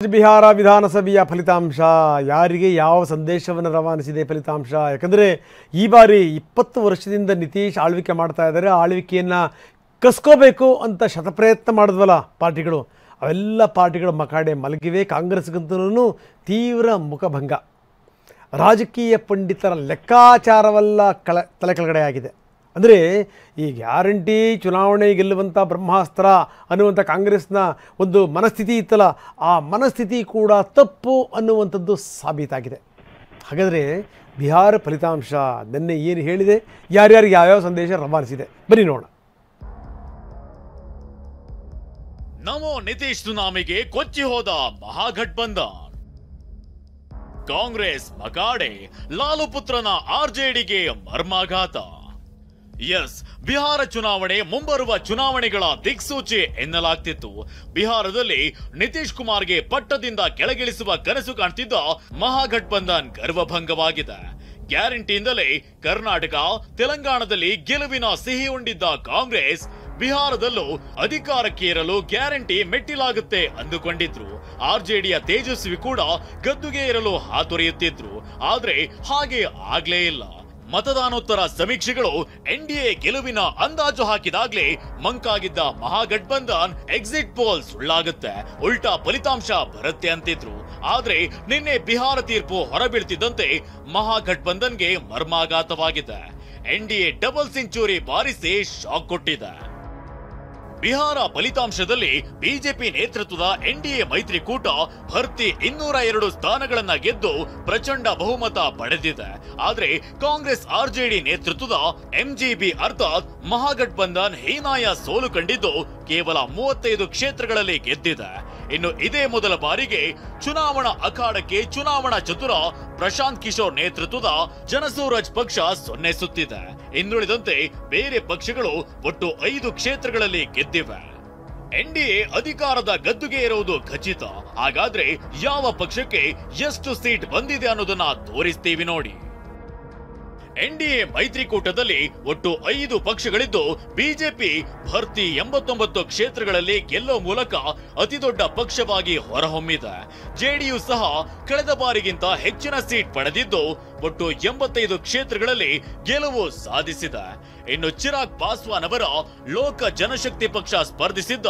ಬಿಹಾರ ವಿಧಾನಸಭೆಯ ಫಲಿತಾಂಶ ಯಾರಿಗೆ ಯಾವ ಸಂದೇಶವನ್ನು ರವಾನಿಸಿದೆ ಫಲಿತಾಂಶ? ಯಾಕಂದರೆ ಈ ಬಾರಿ 20 ವರ್ಷದಿಂದ ನಿತೀಶ್ ಆಳ್ವಿಕೆ ಮಾಡ್ತಾ ಇದ್ದಾರೆ. ಆಳ್ವಿಕೆಯನ್ನು ಕಸ್ಕೋಬೇಕು ಅಂತ ಶತಪ್ರಯತ್ನ ಮಾಡಿದ್ವಲ್ಲ ಪಾರ್ಟಿಗಳು, ಅವೆಲ್ಲ ಪಾರ್ಟಿಗಳ ಮಕಾಡೆ ಮಲಗಿವೆ. ಕಾಂಗ್ರೆಸ್ಗಂತೂ ತೀವ್ರ ಮುಖಭಂಗ. ರಾಜಕೀಯ ಪಂಡಿತರ ಲೆಕ್ಕಾಚಾರವೆಲ್ಲ ತಲೆ ಕೆಳಗಡೆ ಆಗಿದೆ. ಅಂದರೆ ಈ ಗ್ಯಾರಂಟಿ ಚುನಾವಣೆ ಗೆಲ್ಲುವಂಥ ಬ್ರಹ್ಮಾಸ್ತ್ರ ಅನ್ನುವಂಥ ಕಾಂಗ್ರೆಸ್ನ ಒಂದು ಮನಸ್ಥಿತಿ ಇತ್ತಲ್ಲ, ಆ ಮನಸ್ಥಿತಿ ಕೂಡ ತಪ್ಪು ಅನ್ನುವಂಥದ್ದು ಸಾಬೀತಾಗಿದೆ. ಹಾಗಾದರೆ ಬಿಹಾರ ಫಲಿತಾಂಶ ನಿನ್ನೆ ಏನು ಹೇಳಿದೆ, ಯಾರ್ಯಾರಿಗೆ ಯಾವ್ಯಾವ ಸಂದೇಶ ರವಾನಿಸಿದೆ, ಬನ್ನಿ ನೋಡೋಣ. ನಮೋ ನಿತೀಶ್ ಸುನಾಮಿಗೆ ಕೊಚ್ಚಿ ಹೋದ ಮಹಾಗಠಬಂಧನ್. ಕಾಂಗ್ರೆಸ್ ಮಕಾಡೆ, ಲಾಲು ಪುತ್ರನ ಆರ್ಜೆಡಿಗೆ ಮರ್ಮಾಘಾತ. ಎಸ್, ಬಿಹಾರ ಚುನಾವಣೆ ಮುಂಬರುವ ಚುನಾವಣೆಗಳ ದಿಕ್ಸೂಚಿ ಎನ್ನಲಾಗ್ತಿತ್ತು. ಬಿಹಾರದಲ್ಲಿ ನಿತೀಶ್ ಕುಮಾರ್ಗೆ ಪಟ್ಟದಿಂದ ಕೆಳಗಿಳಿಸುವ ಕನಸು ಕಾಣ್ತಿದ್ದ ಮಹಾಗಠಬಂಧನ್ ಗರ್ವಭಂಗವಾಗಿದೆ. ಗ್ಯಾರಂಟಿಯಿಂದಲೇ ಕರ್ನಾಟಕ, ತೆಲಂಗಾಣದಲ್ಲಿ ಗೆಲುವಿನ ಸಿಹಿ ಉಂಡಿದ್ದ ಕಾಂಗ್ರೆಸ್ ಬಿಹಾರದಲ್ಲೂ ಅಧಿಕಾರಕ್ಕೆ ಏರಲು ಗ್ಯಾರಂಟಿ ಮೆಟ್ಟಿಲಾಗುತ್ತೆ ಅಂದುಕೊಂಡಿದ್ರು. ಆರ್ಜೆಡಿಯ ತೇಜಸ್ವಿ ಕೂಡ ಗದ್ದುಗೆ ಏರಲು ಹಾತೊರೆಯುತ್ತಿದ್ರು. ಆದ್ರೆ ಹಾಗೆ ಆಗ್ಲೇ ಇಲ್ಲ. ಮತದಾನೋತ್ತರ ಸಮೀಕ್ಷೆಗಳು ಎನ್ಡಿಎ ಗೆಲುವಿನ ಅಂದಾಜು ಹಾಕಿದಾಗ್ಲೇ ಮಂಕಾಗಿದ್ದ ಮಹಾಗಠಬಂಧನ್ ಎಕ್ಸಿಟ್ ಪೋಲ್ ಸುಳ್ಳಾಗುತ್ತೆ, ಉಲ್ಟಾ ಫಲಿತಾಂಶ ಬರುತ್ತೆ ಅಂತಿದ್ರು. ಆದ್ರೆ ನಿನ್ನೆ ಬಿಹಾರ ತೀರ್ಪು ಹೊರಬೀಳ್ತಿದ್ದಂತೆ ಮಹಾಗಠಬಂಧನ್ಗೆ ಮರ್ಮಾಘಾತವಾಗಿದೆ. ಎನ್ಡಿಎ ಡಬಲ್ ಸೆಂಚುರಿ ಬಾರಿಸಿ ಶಾಕ್ ಕೊಟ್ಟಿದೆ. ಬಿಹಾರ ಫಲಿತಾಂಶದಲ್ಲಿ ಬಿಜೆಪಿ ನೇತೃತ್ವದ ಎನ್ಡಿಎ ಮೈತ್ರಿಕೂಟ ಭರ್ತಿ 202 ಸ್ಥಾನಗಳನ್ನ ಗೆದ್ದು ಪ್ರಚಂಡ ಬಹುಮತ ಪಡೆದಿದೆ. ಆದ್ರೆ ಕಾಂಗ್ರೆಸ್ ಆರ್ಜೆಡಿ ನೇತೃತ್ವದ ಎಂಜಿಬಿ ಅರ್ಥಾತ್ ಮಹಾಗಠಬಂಧನ್ ಹೀನಾಯ ಸೋಲು ಕಂಡಿದ್ದು ಕೇವಲ 35 ಕ್ಷೇತ್ರಗಳಲ್ಲಿ ಗೆದ್ದಿದೆ. ಇನ್ನು ಇದೇ ಮೊದಲ ಬಾರಿಗೆ ಚುನಾವಣಾ ಅಖಾಡಕ್ಕೆ ಚುನಾವಣಾ ಚತುರ ಪ್ರಶಾಂತ್ ಕಿಶೋರ್ ನೇತೃತ್ವದ ಜನಸೂರಜ್ ಪಕ್ಷ ಸೊನ್ನೆಸುತ್ತಿದೆ. ಇನ್ನುಳಿದಂತೆ ಬೇರೆ ಪಕ್ಷಗಳು ಒಟ್ಟು 5 ಕ್ಷೇತ್ರಗಳಲ್ಲಿ ಗೆದ್ದಿವೆ. ಎನ್ಡಿಎ ಅಧಿಕಾರದ ಗದ್ದುಗೆ ಇರುವುದು ಖಚಿತ. ಹಾಗಾದ್ರೆ ಯಾವ ಪಕ್ಷಕ್ಕೆ ಎಷ್ಟು ಸೀಟ್ ಬಂದಿದೆ ಅನ್ನೋದನ್ನ ತೋರಿಸ್ತೀವಿ ನೋಡಿ. ಎನ್ಡಿಎ ಮೈತ್ರಿಕೂಟದಲ್ಲಿ ಒಟ್ಟು 5 ಪಕ್ಷಗಳಿದ್ದು ಬಿಜೆಪಿ ಭರ್ತಿ 89 ಕ್ಷೇತ್ರಗಳಲ್ಲಿ ಗೆಲ್ಲುವ ಮೂಲಕ ಅತಿದೊಡ್ಡ ಪಕ್ಷವಾಗಿ ಹೊರಹೊಮ್ಮಿದೆ. ಜೆಡಿಯು ಸಹ ಕಳೆದ ಬಾರಿಗಿಂತ ಹೆಚ್ಚಿನ ಸೀಟ್ ಪಡೆದಿದ್ದು ಒಟ್ಟು 85 ಕ್ಷೇತ್ರಗಳಲ್ಲಿ ಗೆಲುವು ಸಾಧಿಸಿದೆ. ಇನ್ನು ಚಿರಾಗ್ ಪಾಸ್ವಾನ್ ಅವರ ಲೋಕ ಜನಶಕ್ತಿ ಪಕ್ಷ ಸ್ಪರ್ಧಿಸಿದ್ದ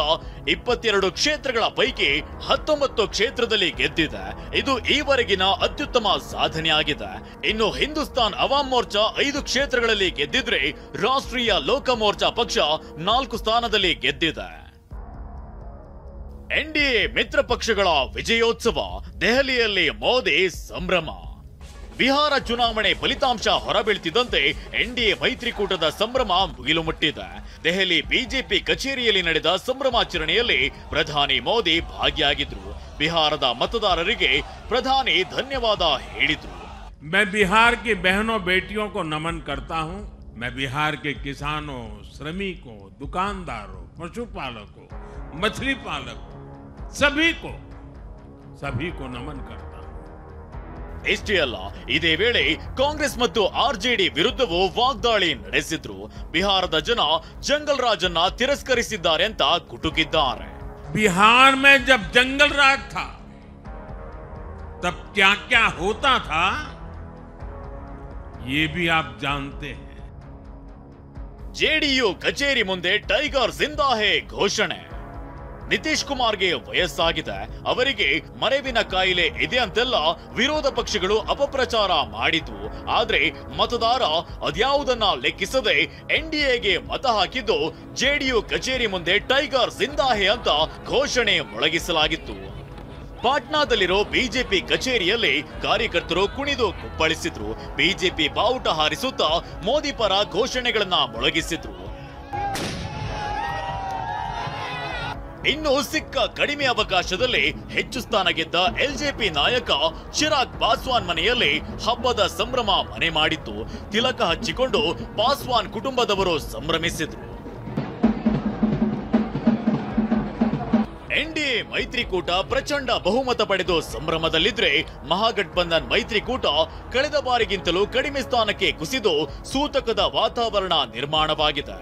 22 ಕ್ಷೇತ್ರಗಳ ಪೈಕಿ 19 ಕ್ಷೇತ್ರದಲ್ಲಿ ಗೆದ್ದಿದೆ. ಇದು ಈವರೆಗಿನ ಅತ್ಯುತ್ತಮ ಸಾಧನೆಯಾಗಿದೆ. ಇನ್ನು ಹಿಂದೂಸ್ತಾನ್ ಅವಾಮ್ ಮೋರ್ಚಾ 5 ಕ್ಷೇತ್ರಗಳಲ್ಲಿ ಗೆದ್ದಿದ್ರೆ ರಾಷ್ಟ್ರೀಯ ಲೋಕ ಮೋರ್ಚಾ ಪಕ್ಷ 4 ಸ್ಥಾನದಲ್ಲಿ ಗೆದ್ದಿದೆ. ಎನ್ಡಿಎ ಮಿತ್ರ ಪಕ್ಷಗಳ ವಿಜಯೋತ್ಸವ, ದೆಹಲಿಯಲ್ಲಿ ಮೋದಿ ಸಂಭ್ರಮ. ಬಿಹಾರ ಚುನಾವಣೆ ಫಲಿತಾಂಶ ಹೊರಬೀಳ್ತಿದ್ದಂತೆ ಎನ್ಡಿಎ ಮೈತ್ರಿಕೂಟದ ಸಂಭ್ರಮ ಮುಗಿಲು ಮುಟ್ಟಿದೆ. ದೆಹಲಿ ಬಿಜೆಪಿ ಕಚೇರಿಯಲ್ಲಿ ನಡೆದ ಸಂಭ್ರಮಾಚರಣೆಯಲ್ಲಿ ಪ್ರಧಾನಿ ಮೋದಿ ಭಾಗಿಯಾಗಿದ್ರು. ಬಿಹಾರದ मतदारರಿಗೆ ಪ್ರಧಾನಿ ಧನ್ಯವಾದ ಹೇಳಿದ್ರು. मैं बिहार की बहनों बेटियों को नमन करता हूं. मैं बिहार के किसानों, श्रमिकों, दुकानदारों, पशुपालकों, मछली पालकों, सभी को नमन करता हूं. ಇಷ್ಟೇ ಅಲ್ಲ, ಇದೇ ವೇಳೆ ಕಾಂಗ್ರೆಸ್ ಮತ್ತು ಆರ್ಜೆಡಿ ವಿರುದ್ಧವೂ ವಾಗ್ದಾಳಿ ನಡೆಸಿದ್ರು. ಬಿಹಾರದ ಜನ ಜಂಗಲ್ ರಾಜನ್ನ ತಿರಸ್ಕರಿಸಿದ್ದಾರೆ ಅಂತ ಕುಟುಕಿದ್ದಾರೆ. बिहार में जब जंगल राज था तब क्या क्या होता था ये भी आप जानते हैं. ಜೆಡಿಯು ಕಚೇರಿ ಮುಂದೆ ಟೈಗರ್ ಜಿಂದಾ ಹೇ ಘೋಷಣೆ. ನಿತೀಶ್ ಕುಮಾರ್ಗೆ ವಯಸ್ಸಾಗಿದೆ, ಅವರಿಗೆ ಮರೆವಿನ ಕಾಯಿಲೆ ಇದೆ ಅಂತೆಲ್ಲ ವಿರೋಧ ಪಕ್ಷಗಳು ಅಪಪ್ರಚಾರ ಮಾಡಿದ್ವು. ಆದ್ರೆ ಮತದಾರ ಅದ್ಯಾವುದನ್ನ ಲೆಕ್ಕಿಸದೆ ಎನ್ಡಿಎಗೆ ಮತ ಹಾಕಿದ್ದು ಜೆಡಿಯು ಕಚೇರಿ ಮುಂದೆ ಟೈಗರ್ ಜಿಂದಾ ಹೇ ಅಂತ ಘೋಷಣೆ ಮೊಳಗಿಸಲಾಗಿತ್ತು. ಪಾಟ್ನಾದಲ್ಲಿರೋ ಬಿಜೆಪಿ ಕಚೇರಿಯಲ್ಲಿ ಕಾರ್ಯಕರ್ತರು ಕುಣಿದು ಕುಪ್ಪಳಿಸಿದ್ರು. ಬಿಜೆಪಿ ಬಾವುಟ ಹಾರಿಸುತ್ತಾ ಮೋದಿ ಪರ ಘೋಷಣೆಗಳನ್ನ ಮೊಳಗಿಸಿದ್ರು. ಇನ್ನು ಸಿಕ್ಕ ಕಡಿಮೆ ಅವಕಾಶದಲ್ಲಿ ಹೆಚ್ಚು ಸ್ಥಾನ ಗೆದ್ದ ಎಲ್ಜೆಪಿ ನಾಯಕ ಚಿರಾಗ್ ಪಾಸ್ವಾನ್ ಮನೆಯಲ್ಲಿ ಹಬ್ಬದ ಸಂಭ್ರಮ ಮನೆ ಮಾಡಿತ್ತು. ತಿಲಕ ಹಚ್ಚಿಕೊಂಡು ಪಾಸ್ವಾನ್ ಕುಟುಂಬದವರು ಸಂಭ್ರಮಿಸಿದ್ರು. ಎನ್ಡಿಎ ಮೈತ್ರಿಕೂಟ ಪ್ರಚಂಡ ಬಹುಮತ ಪಡೆದು ಸಂಭ್ರಮದಲ್ಲಿದ್ರೆ ಮಹಾಗಠಬಂಧನ್ ಮೈತ್ರಿಕೂಟ ಕಳೆದ ಬಾರಿಗಿಂತಲೂ ಕಡಿಮೆ ಸ್ಥಾನಕ್ಕೆ ಕುಸಿದು ಸೂತಕದ ವಾತಾವರಣ ನಿರ್ಮಾಣವಾಗಿದೆ.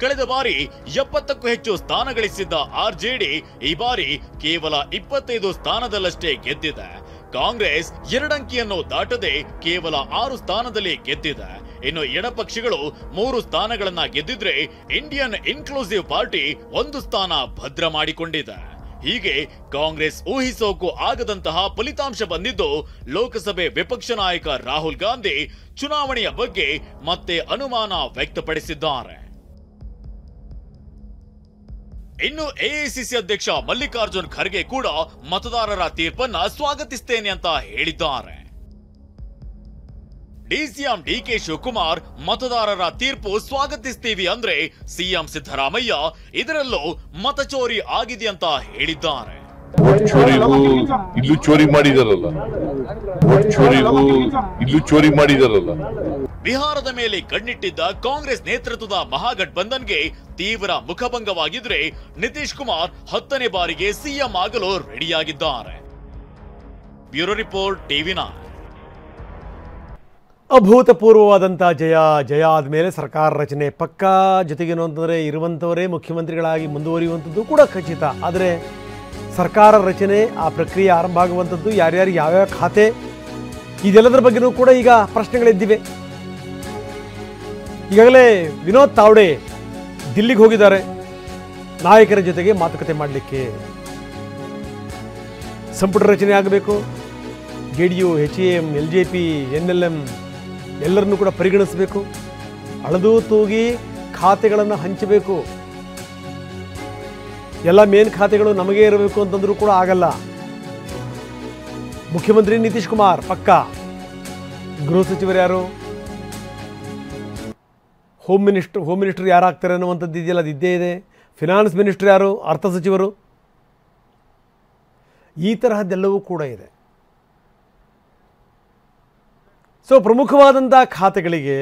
ಕಳೆದ ಬಾರಿ 70ಕ್ಕೂ ಹೆಚ್ಚು ಸ್ಥಾನ ಗಳಿಸಿದ್ದ ಆರ್ಜೆಡಿ ಈ ಬಾರಿ ಕೇವಲ 25 ಸ್ಥಾನದಲ್ಲಷ್ಟೇ ಗೆದ್ದಿದೆ. ಕಾಂಗ್ರೆಸ್ 2 ಅಂಕಿಯನ್ನು ದಾಟದೆ ಕೇವಲ 6 ಸ್ಥಾನದಲ್ಲಿ ಗೆದ್ದಿದೆ. ಇನ್ನು ಎಡಪಕ್ಷಗಳು 3 ಸ್ಥಾನಗಳನ್ನ ಗೆದ್ದಿದ್ರೆ ಇಂಡಿಯನ್ ಇನ್ಕ್ಲೂಸಿವ್ ಪಾರ್ಟಿ 1 ಸ್ಥಾನ ಭದ್ರ ಮಾಡಿಕೊಂಡಿದೆ. ಹೀಗೆ ಕಾಂಗ್ರೆಸ್ ಊಹಿಸೋಕು ಆಗದಂತಹ ಫಲಿತಾಂಶ ಬಂದಿದ್ದು, ಲೋಕಸಭೆ ವಿಪಕ್ಷ ನಾಯಕ ರಾಹುಲ್ ಗಾಂಧಿ ಚುನಾವಣೆಯ ಬಗ್ಗೆ ಮತ್ತೆ ಅನುಮಾನ ವ್ಯಕ್ತಪಡಿಸಿದ್ದಾರೆ. ಇನ್ನು ಎಐಸಿಸಿ ಅಧ್ಯಕ್ಷ ಮಲ್ಲಿಕಾರ್ಜುನ್ ಖರ್ಗೆ ಕೂಡ ಮತದಾರರ ತೀರ್ಪನ್ನ ಸ್ವಾಗತಿಸ್ತೇನೆ ಅಂತ ಹೇಳಿದ್ದಾರೆ. ಡಿಸಿಎಂ ಡಿಕೆ ಶಿವಕುಮಾರ್ ಮತದಾರರ ತೀರ್ಪು ಸ್ವಾಗತಿಸ್ತೀವಿ ಅಂದ್ರೆ ಸಿಎಂ ಸಿದ್ದರಾಮಯ್ಯ ಇದರಲ್ಲೂ ಮತಚೋರಿ ಆಗಿದೆ ಅಂತ ಹೇಳಿದ್ದಾರೆ. ಇಲ್ಲೂ ಚೋರಿ ಮಾಡಿದಾರಲ್ಲ. ಬಿಹಾರದ ಮೇಲೆ ಕಣ್ಣಿಟ್ಟಿದ್ದ ಕಾಂಗ್ರೆಸ್ ನೇತೃತ್ವದ ಮಹಾಗಠಬಂಧನ್ಗೆ ತೀವ್ರ ಮುಖಭಂಗವಾಗಿದ್ರೆ ನಿತೀಶ್ ಕುಮಾರ್ 10ನೇ ಬಾರಿಗೆ ಸಿಎಂ ಆಗಲು ರೆಡಿಯಾಗಿದ್ದಾರೆ. Bureau report ಟಿವಿ9. ಅಭೂತಪೂರ್ವವಾದಂಥ ಜಯ ಆದಮೇಲೆ ಸರ್ಕಾರ ರಚನೆ ಪಕ್ಕಾ. ಜೊತೆಗೇನು ಅಂತಂದರೆ ಇರುವಂಥವರೇ ಮುಖ್ಯಮಂತ್ರಿಗಳಾಗಿ ಮುಂದುವರಿಯುವಂಥದ್ದು ಕೂಡ ಖಚಿತ. ಆದರೆ ಸರ್ಕಾರ ರಚನೆ ಆ ಪ್ರಕ್ರಿಯೆ ಆರಂಭ ಆಗುವಂಥದ್ದು, ಯಾರ್ಯಾರಿಗೆ ಯಾವ್ಯಾವ ಖಾತೆ, ಇದೆಲ್ಲದರ ಬಗ್ಗೆನೂ ಕೂಡ ಈಗ ಪ್ರಶ್ನೆಗಳಿದ್ದಿವೆ. ಈಗಾಗಲೇ ವಿನೋದ್ ತಾವ್ಡೆ ದಿಲ್ಲಿಗೆ ಹೋಗಿದ್ದಾರೆ ನಾಯಕರ ಜೊತೆಗೆ ಮಾತುಕತೆ ಮಾಡಲಿಕ್ಕೆ. ಸಂಪುಟ ರಚನೆ ಆಗಬೇಕು. JDU, HAM, LJP, NLM ಎಲ್ಲರನ್ನೂ ಕೂಡ ಪರಿಗಣಿಸಬೇಕು. ಅಳದು ತೂಗಿ ಖಾತೆಗಳನ್ನು ಹಂಚಬೇಕು. ಎಲ್ಲ ಮೇನ್ ಖಾತೆಗಳು ನಮಗೆ ಇರಬೇಕು ಅಂತಂದ್ರೂ ಕೂಡ ಆಗಲ್ಲ. ಮುಖ್ಯಮಂತ್ರಿ ನಿತೀಶ್ ಕುಮಾರ್ ಪಕ್ಕಾ. ಗೃಹ ಸಚಿವರು ಯಾರು, ಹೋಮ್ ಮಿನಿಸ್ಟರ್ ಯಾರಾಗ್ತಾರೆ ಅನ್ನುವಂಥದ್ದು ಇದೆಯಲ್ಲ, ಅದು ಇದ್ದೇ ಇದೆ. ಫಿನಾನ್ಸ್ ಮಿನಿಸ್ಟರ್ ಯಾರು, ಅರ್ಥ ಸಚಿವರು, ಈ ತರಹದ್ದೆಲ್ಲವೂ ಕೂಡ ಇದೆ. ಸೊ ಪ್ರಮುಖವಾದಂಥ ಖಾತೆಗಳಿಗೆ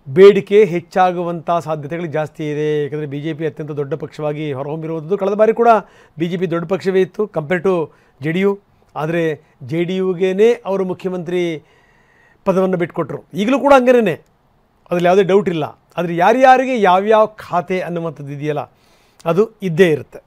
ಬೇಡಿಕೆ ಹೆಚ್ಚಾಗುವಂಥ ಸಾಧ್ಯತೆಗಳು ಜಾಸ್ತಿ ಇದೆ. ಯಾಕಂದರೆ BJP ಅತ್ಯಂತ ದೊಡ್ಡ ಪಕ್ಷವಾಗಿ ಹೊರಹೊಮ್ಮಿರುವುದು. ಕಳೆದ ಬಾರಿ ಕೂಡ BJP ದೊಡ್ಡ ಪಕ್ಷವೇ ಇತ್ತು ಕಂಪೇರ್ ಟು JDU. ಆದರೆ JDUಗೇನೆ ಅವರು ಮುಖ್ಯಮಂತ್ರಿ ಪದವನ್ನು ಬಿಟ್ಟುಕೊಟ್ರು. ಈಗಲೂ ಕೂಡ ಹಂಗೇನೆ, ಅದರಲ್ಲಿ ಯಾವುದೇ ಡೌಟ್ ಇಲ್ಲ. ಆದರೆ ಯಾರ್ಯಾರಿಗೆ ಯಾವ್ಯಾವ ಖಾತೆ ಅನ್ನುವಂಥದ್ದು ಇದೆಯಲ್ಲ, ಅದು ಇದ್ದೇ ಇರುತ್ತೆ.